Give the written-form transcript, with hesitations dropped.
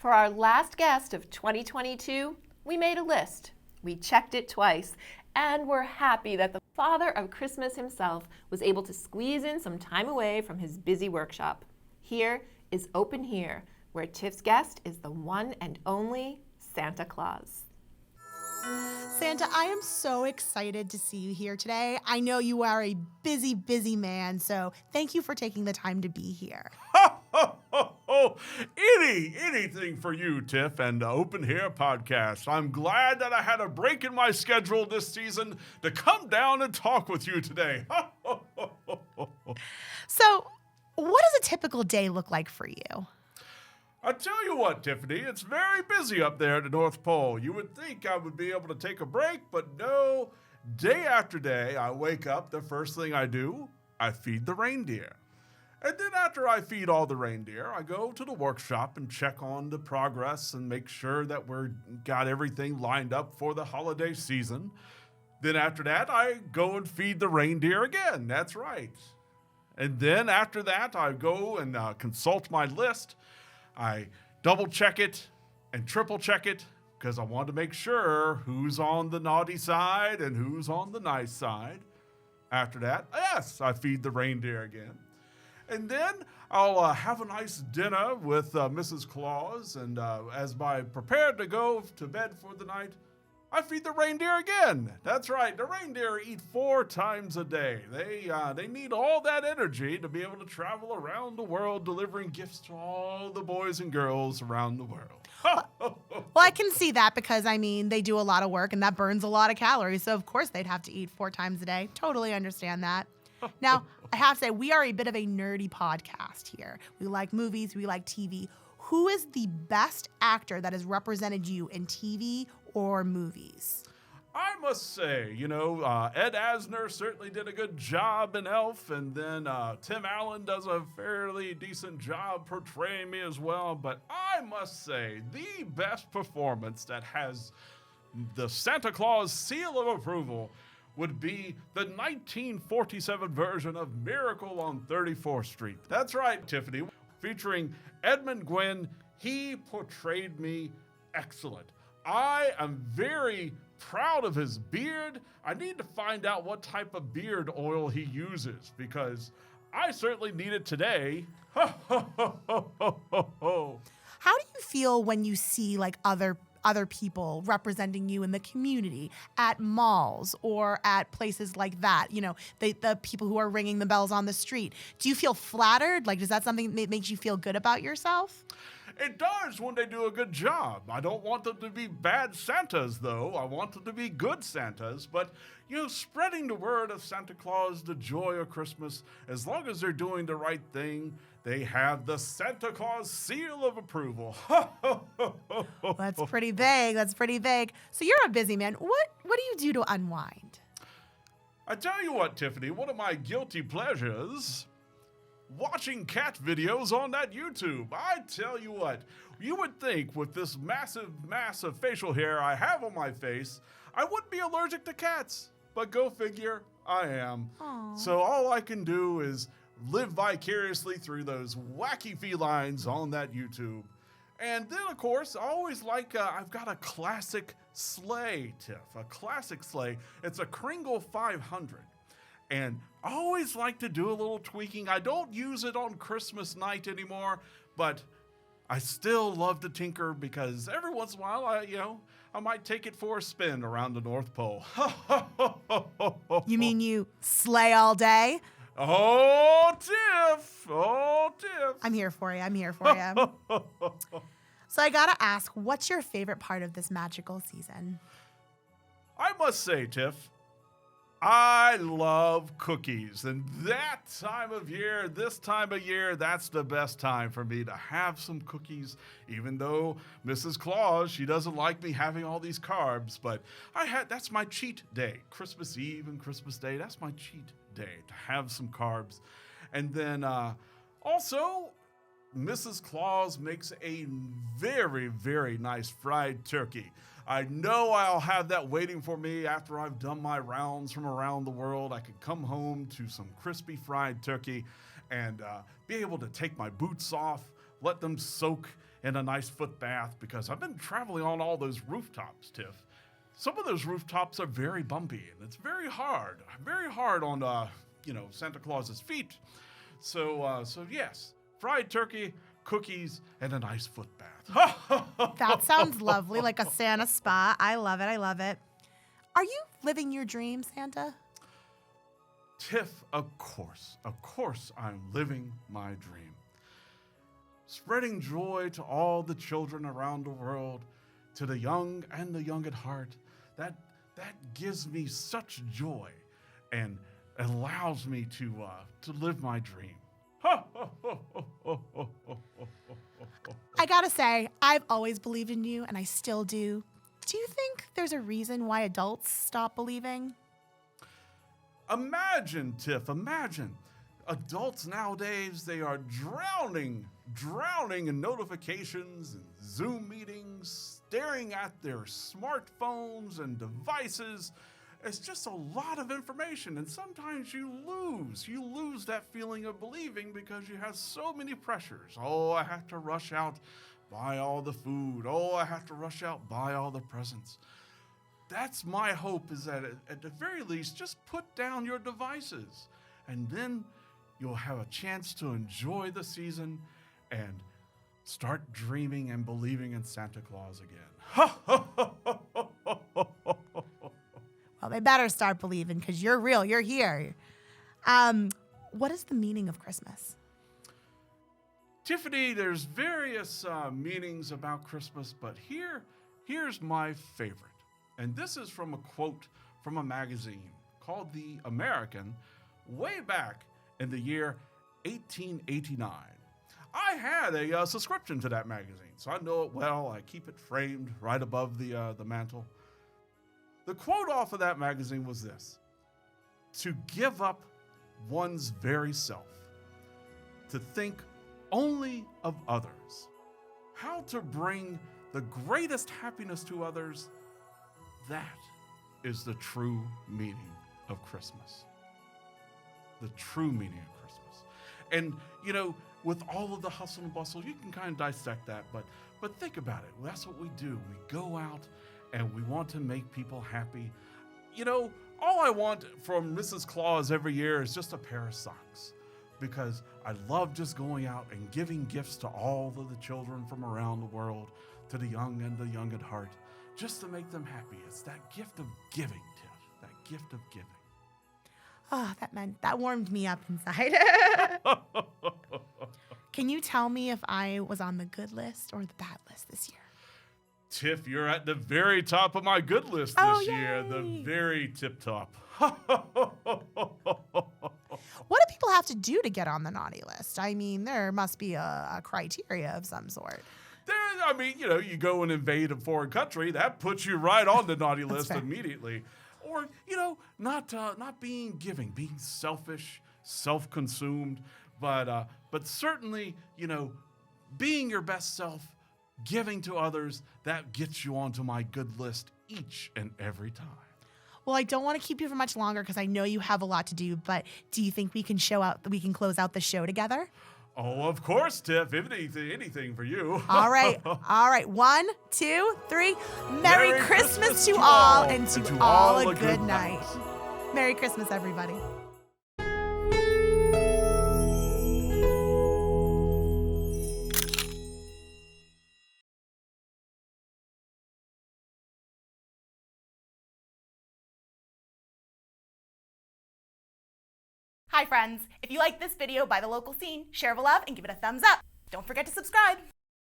For our last guest of 2022, we made a list. We checked it twice, and we're happy that the father of Christmas himself was able to squeeze in some time away from his busy workshop. Here is Open Here, where Tiff's guest is the one and only Santa Claus. Santa, I am so excited to see you here today. I know you are a busy, busy man, so thank you for taking the time to be here. Anything for you, Tiff, and the Open Here podcast. I'm glad that I had a break in my schedule this season to come down and talk with you today. So, what does a typical day look like for you? I tell you what, Tiffany, it's very busy up there at the North Pole. You would think I would be able to take a break, but no. Day after day, I wake up, the first thing I do, I feed the reindeer. And then after I feed all the reindeer, I go to the workshop and check on the progress and make sure that we're got everything lined up for the holiday season. Then after that, I go and feed the reindeer again. That's right. And then after that, I go and consult my list. I double check it and triple check it because I want to make sure who's on the naughty side and who's on the nice side. After that, yes, I feed the reindeer again. And then I'll have a nice dinner with Mrs. Claus, and as I prepare to go to bed for the night, I feed the reindeer again. That's right, the reindeer eat 4 times a day. They need all that energy to be able to travel around the world delivering gifts to all the boys and girls around the world. Well, I can see that because, they do a lot of work and that burns a lot of calories. So, of course, they'd have to eat 4 times a day. Totally understand that. Now, I have to say, we are a bit of a nerdy podcast here. We like movies, we like TV. Who is the best actor that has represented you in TV or movies? I must say, Ed Asner certainly did a good job in Elf, and then Tim Allen does a fairly decent job portraying me as well. But I must say, the best performance that has the Santa Claus seal of approval would be the 1947 version of Miracle on 34th Street. That's right, Tiffany. Featuring Edmund Gwenn, he portrayed me excellent. I am very proud of his beard. I need to find out what type of beard oil he uses because I certainly need it today. Ho, ho, ho, ho, ho, ho. How do you feel when you see other people representing you in the community at malls or at places like that, the people who are ringing the bells on the street? Do you feel flattered? Is that something that makes you feel good about yourself? It does when they do a good job. I don't want them to be bad Santas, though. I want them to be good Santas. But, spreading the word of Santa Claus, the joy of Christmas, as long as they're doing the right thing, they have the Santa Claus seal of approval. That's pretty vague. So you're a busy man. What do you do to unwind? I tell you what, Tiffany, one of my guilty pleasures, watching cat videos on that YouTube. I tell you what, you would think with this massive mass of facial hair I have on my face, I wouldn't be allergic to cats. But go figure, I am. Aww. So all I can do is live vicariously through those wacky felines on that YouTube. And then, of course, I always I've got a classic sleigh, Tiff, a classic sleigh. It's a Kringle 500. And I always like to do a little tweaking. I don't use it on Christmas night anymore, but I still love to tinker because every once in a while, I might take it for a spin around the North Pole. You mean you slay all day? Oh, Tiff! I'm here for you. So I gotta ask, what's your favorite part of this magical season? I must say, Tiff, I love cookies, and this time of year, that's the best time for me to have some cookies, even though Mrs. Claus, she doesn't like me having all these carbs, but that's my cheat day. Christmas Eve and Christmas Day, that's my cheat day, to have some carbs. And then also, Mrs. Claus makes a very, very nice fried turkey. I know I'll have that waiting for me after I've done my rounds from around the world. I could come home to some crispy fried turkey and be able to take my boots off, let them soak in a nice foot bath because I've been traveling on all those rooftops, Tiff. Some of those rooftops are very bumpy, and it's very hard on, Santa Claus's feet. So yes, fried turkey, cookies, and a nice foot bath. That sounds lovely, like a Santa spa. I love it. I love it. Are you living your dream, Santa? Tiff, of course I'm living my dream. Spreading joy to all the children around the world, to the young and the young at heart. That gives me such joy and allows me to live my dream. I gotta say, I've always believed in you, and I still do. Do you think there's a reason why adults stop believing? Imagine, Tiff, imagine. Adults nowadays, they are drowning in notifications and Zoom meetings, staring at their smartphones and devices. It's just a lot of information, and sometimes you lose that feeling of believing because you have so many pressures. Oh, I have to rush out, buy all the food. Oh, I have to rush out, buy all the presents. That's my hope, is that at the very least, just put down your devices, and then you'll have a chance to enjoy the season and start dreaming and believing in Santa Claus again. Well, they better start believing because you're real. You're here. What is the meaning of Christmas? Tiffany, there's various meanings about Christmas, but here's my favorite. And this is from a quote from a magazine called The American, way back in the year 1889. I had a subscription to that magazine, so I know it well. I keep it framed right above the mantle. The quote off of that magazine was this: to give up one's very self, to think only of others, how to bring the greatest happiness to others. That is the true meaning of Christmas. The true meaning of Christmas. And, with all of the hustle and bustle, you can kind of dissect that, but think about it. That's what we do. We go out and we want to make people happy. All I want from Mrs. Claus every year is just a pair of socks, because I love just going out and giving gifts to all of the children from around the world, to the young and the young at heart, just to make them happy. It's that gift of giving, Tiff, that gift of giving. Oh, that warmed me up inside. Can you tell me if I was on the good list or the bad list this year? Tiff, you're at the very top of my good list this year. The very tip top. What do people have to do to get on the naughty list? I mean, there must be a criteria of some sort. You go and invade a foreign country, that puts you right on the naughty list immediately. Or, not being giving, being selfish, self-consumed, but certainly, being your best self, giving to others, that gets you onto my good list each and every time. Well, I don't want to keep you for much longer because I know you have a lot to do, but do you think we can close out the show together? Oh, of course, Tiff. Anything for you. All right. 1, 2, 3. Merry Christmas to all, and to all a good night. Merry Christmas, everybody. Hi friends, if you like this video by The Local Scene, share the love and give it a thumbs up. Don't forget to subscribe.